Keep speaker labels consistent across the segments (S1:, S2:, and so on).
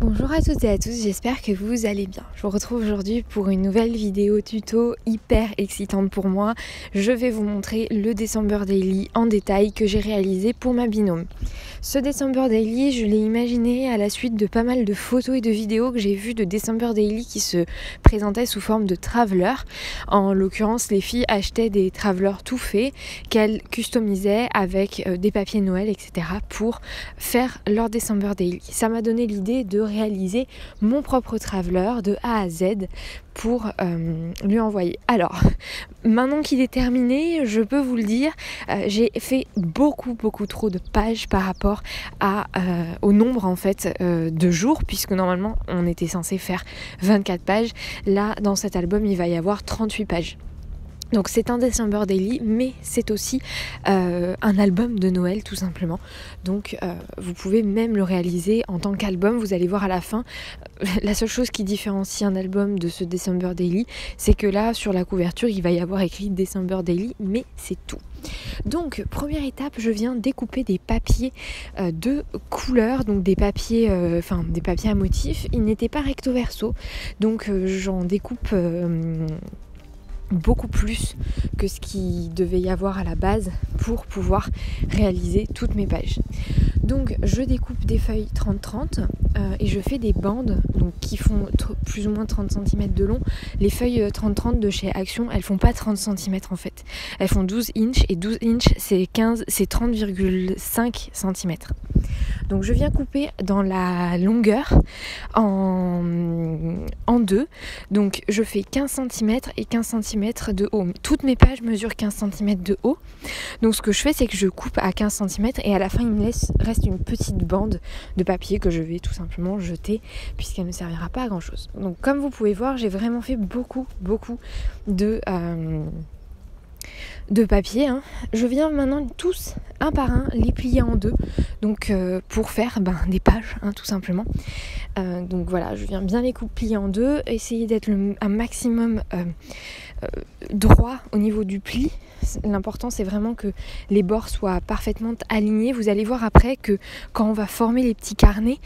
S1: Bonjour à toutes et à tous, j'espère que vous allez bien. Je vous retrouve aujourd'hui pour une nouvelle vidéo tuto hyper excitante pour moi. Je vais vous montrer le December Daily en détail que j'ai réalisé pour ma binôme. Ce December Daily, je l'ai imaginé à la suite de pas mal de photos et de vidéos que j'ai vues de December Daily qui se présentaient sous forme de traveler. En l'occurrence, les filles achetaient des travelers tout faits qu'elles customisaient avec des papiers Noël, etc. pour faire leur December Daily. Ça m'a donné l'idée de réaliser mon propre traveler de A à Z pour lui envoyer. Alors, maintenant qu'il est terminé, je peux vous le dire, j'ai fait beaucoup trop de pages par rapport au nombre en fait de jours, puisque normalement on était censé faire 24 pages. Là, dans cet album, il va y avoir 38 pages. Donc c'est un December Daily, mais c'est aussi un album de Noël tout simplement. Donc vous pouvez même le réaliser en tant qu'album. Vous allez voir à la fin, la seule chose qui différencie un album de ce December Daily, c'est que là sur la couverture il va y avoir écrit December Daily, mais c'est tout. Donc première étape, je viens découper des papiers de couleur, donc des papiers à motifs. Ils n'étaient pas recto verso, donc j'en découpe beaucoup plus que ce qu'il devait y avoir à la base pour pouvoir réaliser toutes mes pages. Donc je découpe des feuilles 30-30 et je fais des bandes donc, qui font plus ou moins 30 cm de long. Les feuilles 30-30 de chez Action, elles font pas 30 cm en fait. Elles font 12 inches et 12 inches c'est 30,5 cm. Donc je viens couper dans la longueur en deux. Donc je fais 15 cm et 15 cm de haut. Toutes mes pages mesurent 15 cm de haut. Donc ce que je fais, c'est que je coupe à 15 cm et à la fin il me reste une petite bande de papier que je vais tout simplement jeter puisqu'elle ne servira pas à grand chose. Donc comme vous pouvez voir, j'ai vraiment fait beaucoup de papier. Je viens maintenant tous un par un les plier en deux, donc pour faire des pages tout simplement. Donc voilà, je viens bien les plier en deux, essayer d'être un maximum droit au niveau du pli. L'important c'est vraiment que les bords soient parfaitement alignés. Vous allez voir après que quand on va former les petits carnets,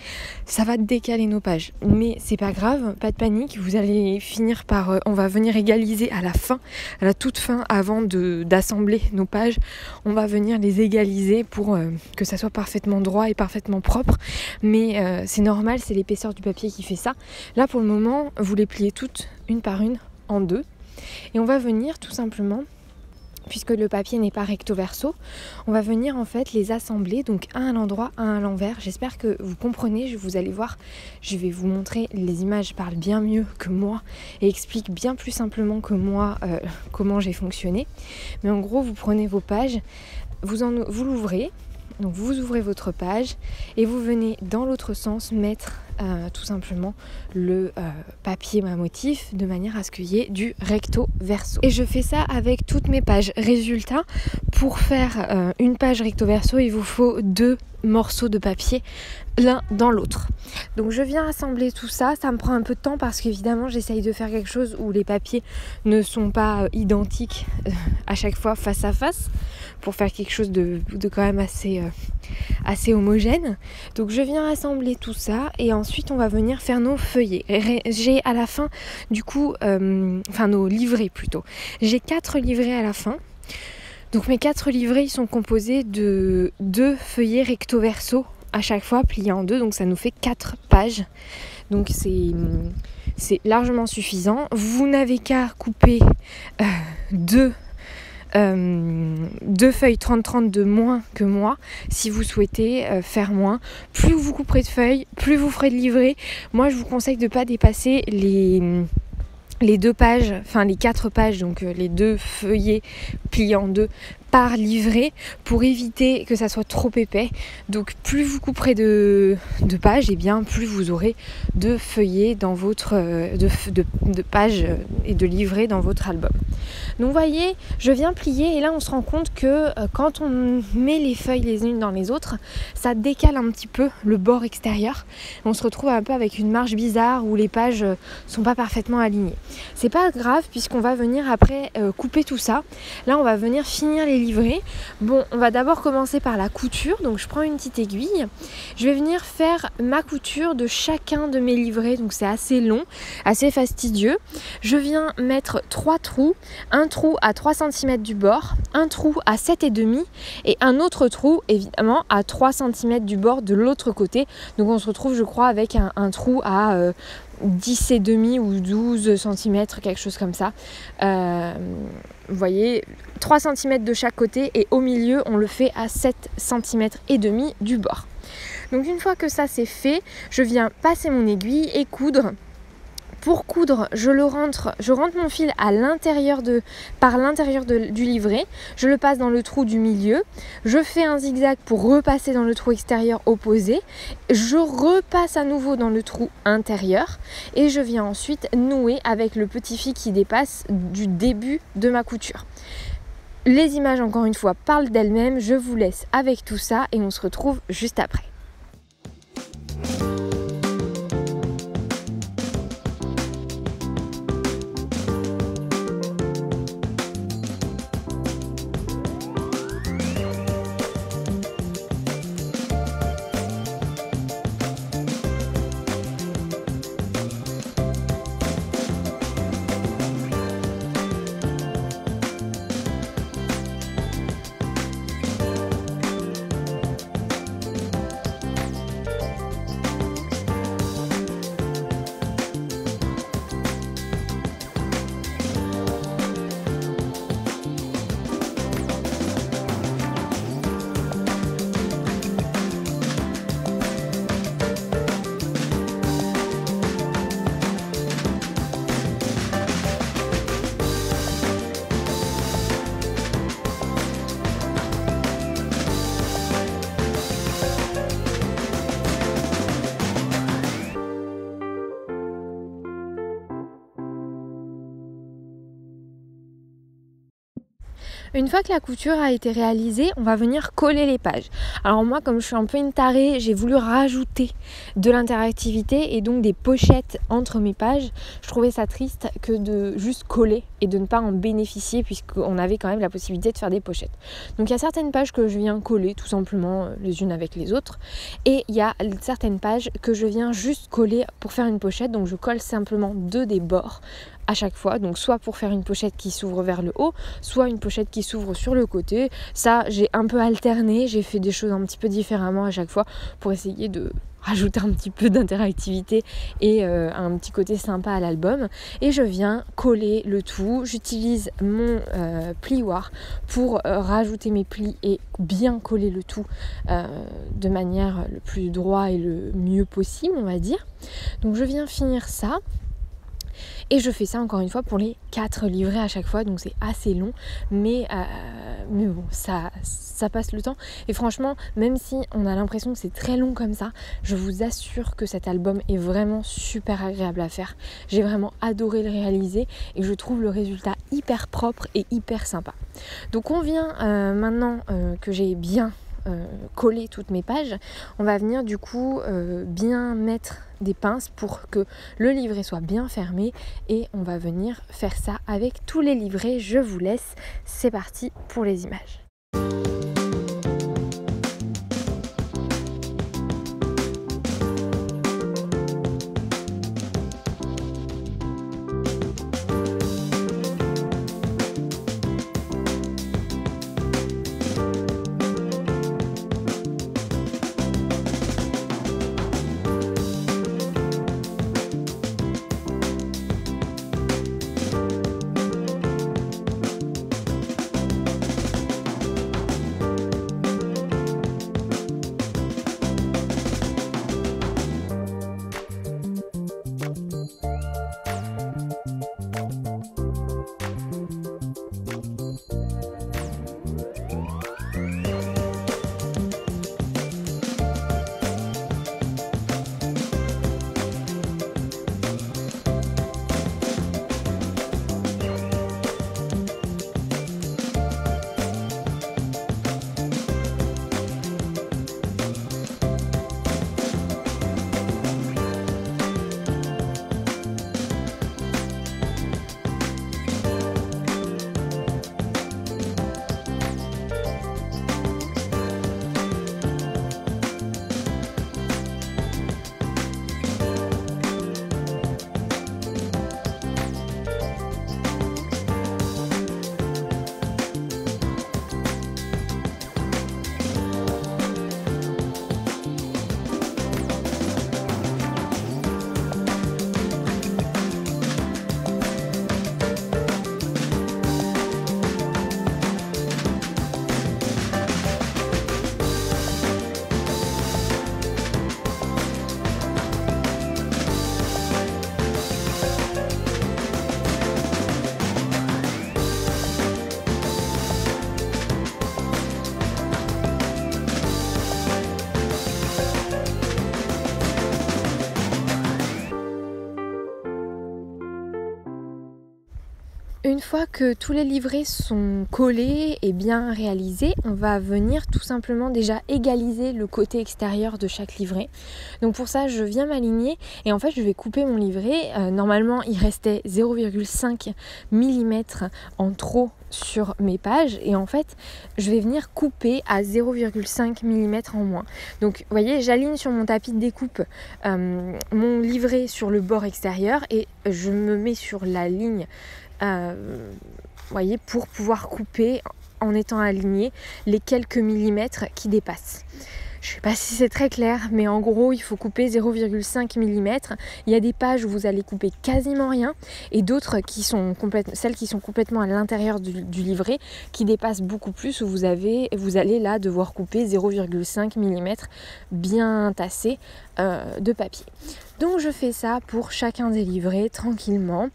S1: ça va décaler nos pages, mais c'est pas grave, pas de panique. Vous allez finir par on va venir égaliser à la fin, à la toute fin, avant d'assembler nos pages. On va venir les égaliser pour que ça soit parfaitement droit et parfaitement propre, mais c'est normal, c'est l'épaisseur du papier qui fait ça. Là pour le moment, vous les pliez toutes une par une en deux et on va venir tout simplement, puisque le papier n'est pas recto verso, on va venir en fait les assembler, donc un à l'endroit, un à l'envers. J'espère que vous comprenez, vous allez voir, je vais vous montrer, les images parlent bien mieux que moi et expliquent bien plus simplement que moi comment j'ai fonctionné. Mais en gros, vous prenez vos pages, vous l'ouvrez, donc vous ouvrez votre page et vous venez dans l'autre sens mettre tout simplement le papier à motif de manière à ce qu'il y ait du recto verso. Et je fais ça avec toutes mes pages. Résultat, pour faire une page recto verso, il vous faut 2 morceaux de papier l'un dans l'autre. Donc je viens assembler tout ça, ça me prend un peu de temps parce qu'évidemment j'essaye de faire quelque chose où les papiers ne sont pas identiques à chaque fois face à face pour faire quelque chose de quand même assez homogène. Donc je viens assembler tout ça et ensuite on va venir faire nos feuillets. J'ai à la fin du coup, nos livrets plutôt. J'ai 4 livrets à la fin. Donc mes 4 livrets ils sont composés de 2 feuillets recto verso à chaque fois pliés en deux, donc ça nous fait 4 pages. Donc c'est largement suffisant. Vous n'avez qu'à couper 2 feuilles 30-30 de moins que moi si vous souhaitez faire moins. Plus vous couperez de feuilles, plus vous ferez de livrets. Moi je vous conseille de ne pas dépasser les 2 pages, les 4 pages, donc les 2 feuillets pliés en deux par livret pour éviter que ça soit trop épais. Donc plus vous couperez de pages, et bien plus vous aurez de feuillets dans votre de pages et de livrets dans votre album. Donc vous voyez, je viens plier et là on se rend compte que quand on met les feuilles les unes dans les autres, ça décale un petit peu le bord extérieur. On se retrouve un peu avec une marge bizarre où les pages sont pas parfaitement alignées. C'est pas grave puisqu'on va venir après couper tout ça. Là on va venir finir les livrets. Bon, on va d'abord commencer par la couture. Donc je prends une petite aiguille. Je vais venir faire ma couture de chacun de mes livrets. Donc c'est assez long, assez fastidieux. Je viens mettre 3 trous. Un trou à 3 cm du bord, un trou à 7,5 et un autre trou évidemment à 3 cm du bord de l'autre côté. Donc on se retrouve je crois avec un trou à 10,5 ou 12 cm, quelque chose comme ça. Vous voyez, 3 cm de chaque côté et au milieu on le fait à 7,5 cm du bord. Donc une fois que ça c'est fait, je viens passer mon aiguille et coudre. Pour coudre, je rentre mon fil par l'intérieur du livret, je le passe dans le trou du milieu, je fais un zigzag pour repasser dans le trou extérieur opposé, je repasse à nouveau dans le trou intérieur et je viens ensuite nouer avec le petit fil qui dépasse du début de ma couture. Les images encore une fois parlent d'elles-mêmes, je vous laisse avec tout ça et on se retrouve juste après. Une fois que la couture a été réalisée, on va venir coller les pages. Alors moi, comme je suis un peu une tarée, j'ai voulu rajouter de l'interactivité et donc des pochettes entre mes pages. Je trouvais ça triste que de juste coller et de ne pas en bénéficier puisqu'on avait quand même la possibilité de faire des pochettes. Donc il y a certaines pages que je viens coller tout simplement les unes avec les autres et il y a certaines pages que je viens juste coller pour faire une pochette. Donc je colle simplement deux des bords à chaque fois, donc soit pour faire une pochette qui s'ouvre vers le haut, soit une pochette qui s'ouvre sur le côté. Ça, j'ai un peu alterné, j'ai fait des choses un petit peu différemment à chaque fois pour essayer de rajouter un petit peu d'interactivité et un petit côté sympa à l'album. Et je viens coller le tout. J'utilise mon plioir pour rajouter mes plis et bien coller le tout de manière le plus droit et le mieux possible, on va dire. Donc je viens finir ça. Et je fais ça encore une fois pour les 4 livrets à chaque fois, donc c'est assez long, mais bon, ça passe le temps. Et franchement, même si on a l'impression que c'est très long comme ça, je vous assure que cet album est vraiment super agréable à faire. J'ai vraiment adoré le réaliser et je trouve le résultat hyper propre et hyper sympa. Donc on vient maintenant que j'ai bien coller toutes mes pages, on va venir du coup bien mettre des pinces pour que le livret soit bien fermé et on va venir faire ça avec tous les livrets. Je vous laisse, c'est parti pour les images. Une fois que tous les livrets sont collés et bien réalisés, on va venir tout simplement déjà égaliser le côté extérieur de chaque livret. Donc pour ça, je viens m'aligner et en fait, je vais couper mon livret. Normalement, il restait 0,5 mm en trop sur mes pages et en fait, je vais venir couper à 0,5 mm en moins. Donc, vous voyez, j'aligne sur mon tapis de découpe mon livret sur le bord extérieur et je me mets sur la ligne voyez, pour pouvoir couper en étant aligné les quelques millimètres qui dépassent. Je ne sais pas si c'est très clair, mais en gros, il faut couper 0,5 mm. Il y a des pages où vous allez couper quasiment rien et d'autres qui sont celles qui sont complètement à l'intérieur du livret qui dépassent beaucoup plus où vous allez là devoir couper 0,5 mm bien tassé de papier. Donc je fais ça pour chacun des livrets tranquillement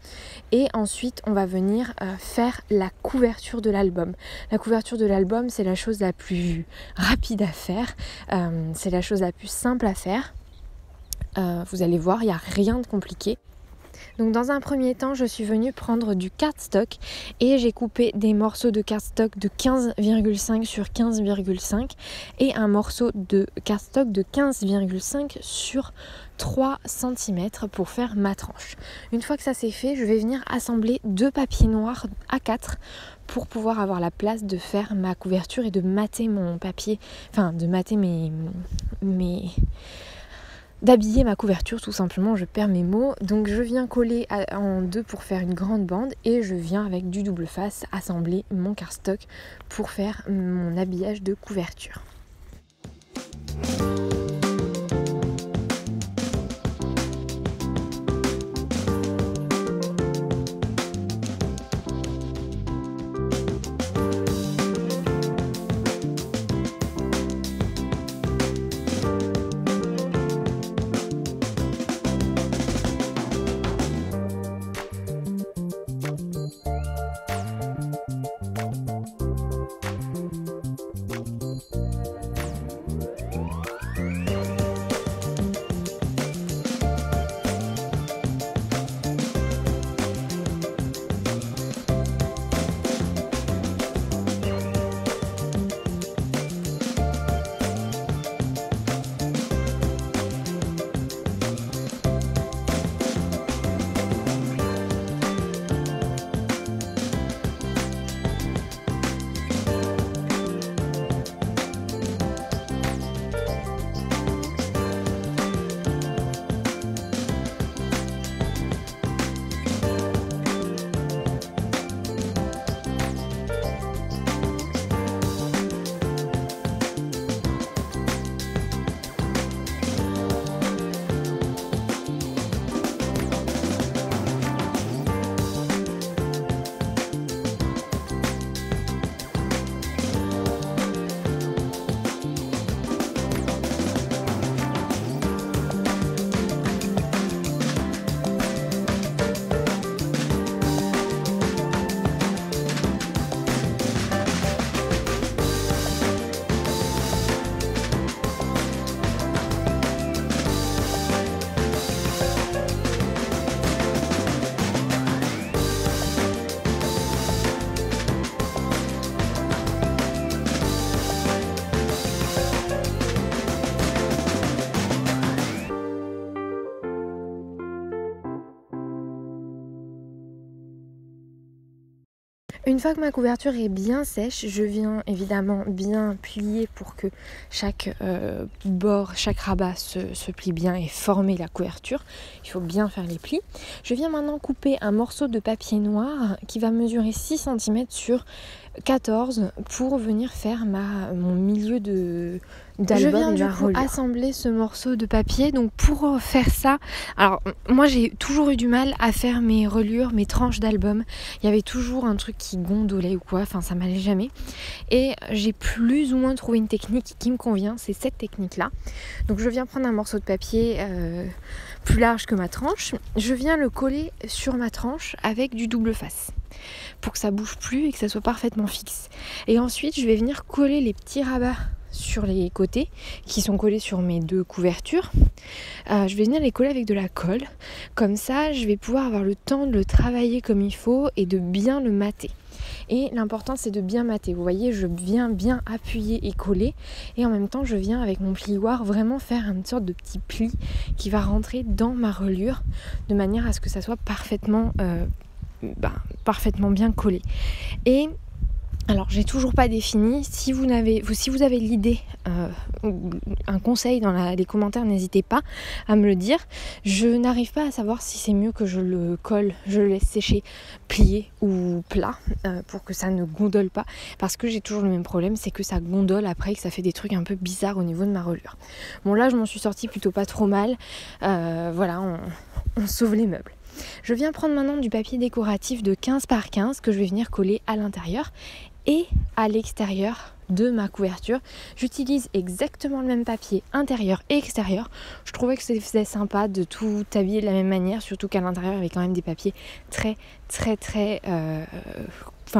S1: et ensuite on va venir faire la couverture de l'album. La couverture de l'album, c'est la chose la plus rapide à faire, c'est la chose la plus simple à faire. Vous allez voir, il n'y a rien de compliqué. Donc dans un premier temps, je suis venue prendre du cardstock et j'ai coupé des morceaux de cardstock de 15,5 sur 15,5 et un morceau de cardstock de 15,5 sur 3 cm pour faire ma tranche. Une fois que ça c'est fait, je vais venir assembler 2 papiers noirs A4 pour pouvoir avoir la place de faire ma couverture et de mater mon papier, enfin de mater d'habiller ma couverture tout simplement, je perds mes mots. Donc je viens coller en deux pour faire une grande bande et je viens avec du double face assembler mon cardstock pour faire mon habillage de couverture. Une fois que ma couverture est bien sèche, je viens évidemment bien plier pour que chaque bord, chaque rabat se plie bien et former la couverture. Il faut bien faire les plis. Je viens maintenant couper un morceau de papier noir qui va mesurer 6 cm sur 14 pour venir faire mon milieu d'album. Je viens du coup assembler ce morceau de papier. Donc pour faire ça, alors moi j'ai toujours eu du mal à faire mes reliures, mes tranches d'album. Il y avait toujours un truc qui gondolait ou quoi, enfin ça m'allait jamais. Et j'ai plus ou moins trouvé une technique qui me convient, c'est cette technique là. Donc je viens prendre un morceau de papier plus large que ma tranche. Je viens le coller sur ma tranche avec du double face pour que ça bouge plus et que ça soit parfaitement fixe. Et ensuite je vais venir coller les petits rabats sur les côtés qui sont collés sur mes 2 couvertures. Je vais venir les coller avec de la colle. Comme ça, je vais pouvoir avoir le temps de le travailler comme il faut et de bien le mater. Et l'important, c'est de bien mater. Vous voyez, je viens bien appuyer et coller. Et en même temps, je viens avec mon plioir vraiment faire une sorte de petit pli qui va rentrer dans ma reliure de manière à ce que ça soit parfaitement bien collé. Et alors, j'ai toujours pas défini. Si vous avez l'idée, un conseil dans les commentaires, n'hésitez pas à me le dire. Je n'arrive pas à savoir si c'est mieux que je le colle, je le laisse sécher plié ou plat pour que ça ne gondole pas. Parce que j'ai toujours le même problème, c'est que ça gondole après et que ça fait des trucs un peu bizarres au niveau de ma reliure. Bon, là, je m'en suis sortie plutôt pas trop mal. Voilà, on sauve les meubles. Je viens prendre maintenant du papier décoratif de 15 par 15 que je vais venir coller à l'intérieur et à l'extérieur de ma couverture. J'utilise exactement le même papier intérieur et extérieur. Je trouvais que c'était sympa de tout habiller de la même manière, surtout qu'à l'intérieur il y avait quand même des papiers très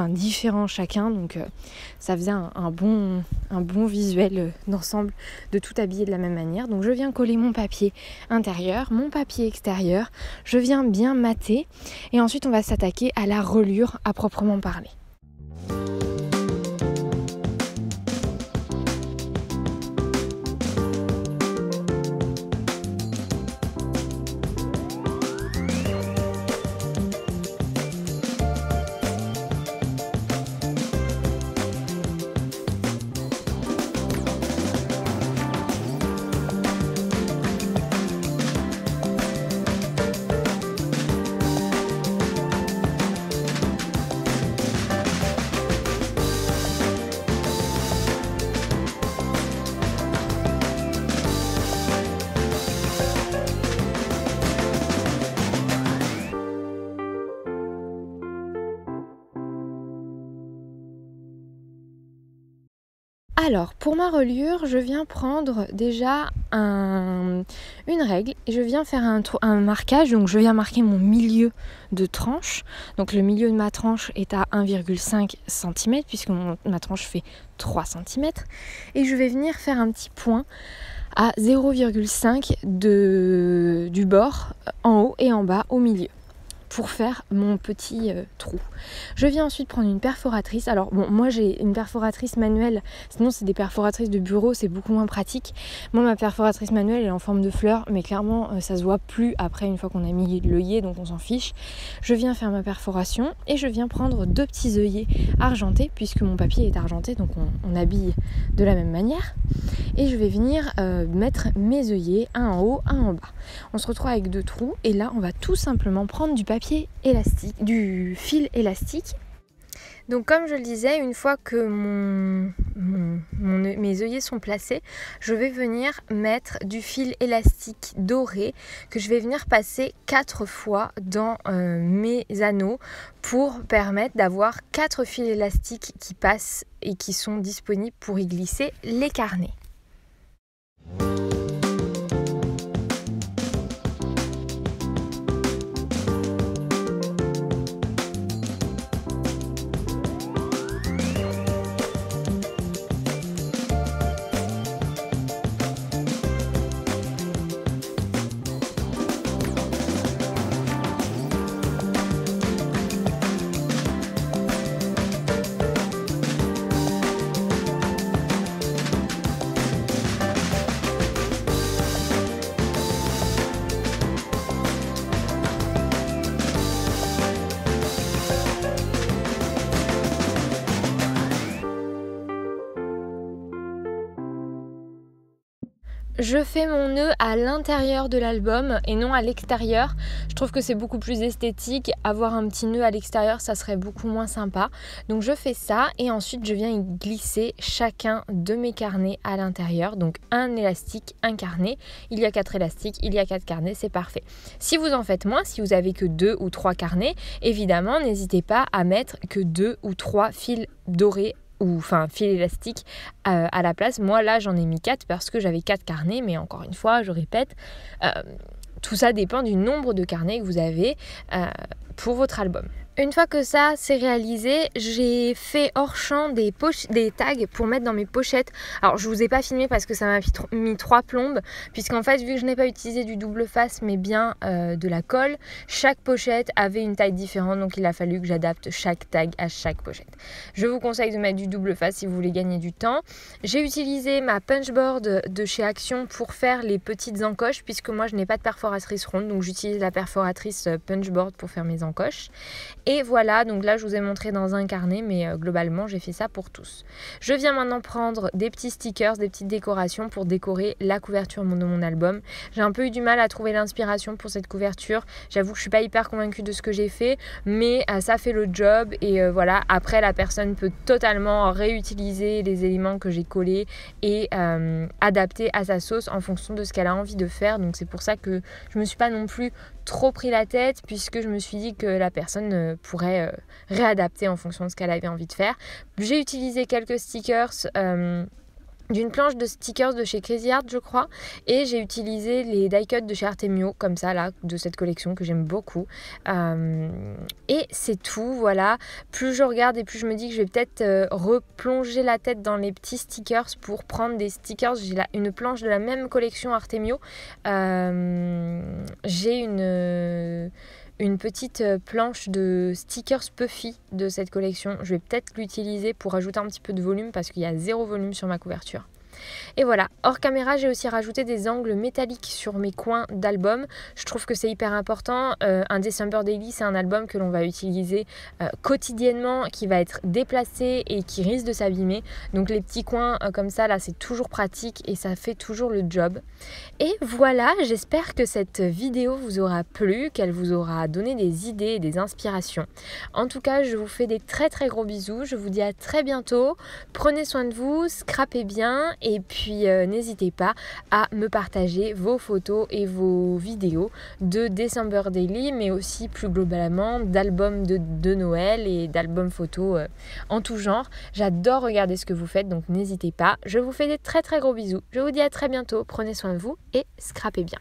S1: différents chacun, donc ça faisait un bon visuel d'ensemble de tout habiller de la même manière. Donc je viens coller mon papier intérieur, mon papier extérieur, je viens bien mater et ensuite on va s'attaquer à la reliure à proprement parler. Alors, pour ma reliure, je viens prendre déjà une règle et je viens faire un marquage. Donc, je viens marquer mon milieu de tranche. Donc, le milieu de ma tranche est à 1,5 cm puisque ma tranche fait 3 cm. Et je vais venir faire un petit point à 0,5 du bord en haut et en bas au milieu, pour faire mon petit trou. Je viens ensuite prendre une perforatrice. Alors bon, moi j'ai une perforatrice manuelle, sinon c'est des perforatrices de bureau, c'est beaucoup moins pratique. Moi ma perforatrice manuelle elle est en forme de fleur, mais clairement ça se voit plus après une fois qu'on a mis l'œillet, donc on s'en fiche. Je viens faire ma perforation et je viens prendre 2 petits œillets argentés, puisque mon papier est argenté, donc on habille de la même manière. Et je vais venir mettre mes œillets, un en haut, un en bas. On se retrouve avec 2 trous et là on va tout simplement prendre du papier élastique, du fil élastique. Donc comme je le disais, une fois que mes œillets sont placés, je vais venir mettre du fil élastique doré que je vais venir passer 4 fois dans mes anneaux pour permettre d'avoir 4 fils élastiques qui passent et qui sont disponibles pour y glisser les carnets. Je fais mon nœud à l'intérieur de l'album et non à l'extérieur. Je trouve que c'est beaucoup plus esthétique. Avoir un petit nœud à l'extérieur, ça serait beaucoup moins sympa. Donc je fais ça et ensuite je viens y glisser chacun de mes carnets à l'intérieur. Donc un élastique, un carnet. Il y a 4 élastiques, il y a 4 carnets, c'est parfait. Si vous en faites moins, si vous avez que 2 ou 3 carnets, évidemment, n'hésitez pas à mettre que 2 ou 3 fils dorés ou fil élastique à la place. Moi là j'en ai mis 4 parce que j'avais 4 carnets, mais encore une fois je répète, tout ça dépend du nombre de carnets que vous avez pour votre album. Une fois que ça c'est réalisé, j'ai fait hors champ des tags pour mettre dans mes pochettes. Alors je vous ai pas filmé parce que ça m'a mis 3 plombes, puisqu'en fait vu que je n'ai pas utilisé du double face mais bien de la colle, chaque pochette avait une taille différente, donc il a fallu que j'adapte chaque tag à chaque pochette. Je vous conseille de mettre du double face si vous voulez gagner du temps. J'ai utilisé ma punchboard de chez Action pour faire les petites encoches, puisque moi je n'ai pas de perforatrice ronde, donc j'utilise la perforatrice punchboard pour faire mes encoches. Et voilà, donc là je vous ai montré dans un carnet, mais globalement j'ai fait ça pour tous. Je viens maintenant prendre des petits stickers, des petites décorations pour décorer la couverture de mon album. J'ai un peu eu du mal à trouver l'inspiration pour cette couverture. J'avoue que je suis pas hyper convaincue de ce que j'ai fait, mais ça fait le job. Et voilà, après la personne peut totalement réutiliser les éléments que j'ai collés et adapter à sa sauce en fonction de ce qu'elle a envie de faire. Donc c'est pour ça que je me suis pas non plus trop pris la tête, puisque je me suis dit que la personne pourrait réadapter en fonction de ce qu'elle avait envie de faire. J'ai utilisé quelques stickers d'une planche de stickers de chez Crazy Art, je crois, et j'ai utilisé les die cut de chez Artemio, comme ça là, de cette collection que j'aime beaucoup. Et c'est tout, voilà. Plus je regarde et plus je me dis que je vais peut-être replonger la tête dans les petits stickers pour prendre des stickers. J'ai une planche de la même collection Artemio. J'ai une petite planche de stickers Puffy de cette collection. Je vais peut-être l'utiliser pour ajouter un petit peu de volume, parce qu'il y a 0 volume sur ma couverture. Et voilà, hors caméra, j'ai aussi rajouté des angles métalliques sur mes coins d'album. Je trouve que c'est hyper important. Un December Daily, c'est un album que l'on va utiliser quotidiennement, qui va être déplacé et qui risque de s'abîmer. Donc les petits coins comme ça, là, c'est toujours pratique et ça fait toujours le job. Et voilà, j'espère que cette vidéo vous aura plu, qu'elle vous aura donné des idées et des inspirations. En tout cas, je vous fais des très très gros bisous. Je vous dis à très bientôt. Prenez soin de vous, scrapez bien. Et puis n'hésitez pas à me partager vos photos et vos vidéos de December Daily, mais aussi plus globalement d'albums de Noël et d'albums photos en tout genre. J'adore regarder ce que vous faites, donc n'hésitez pas. Je vous fais des très très gros bisous. Je vous dis à très bientôt. Prenez soin de vous et scrapez bien.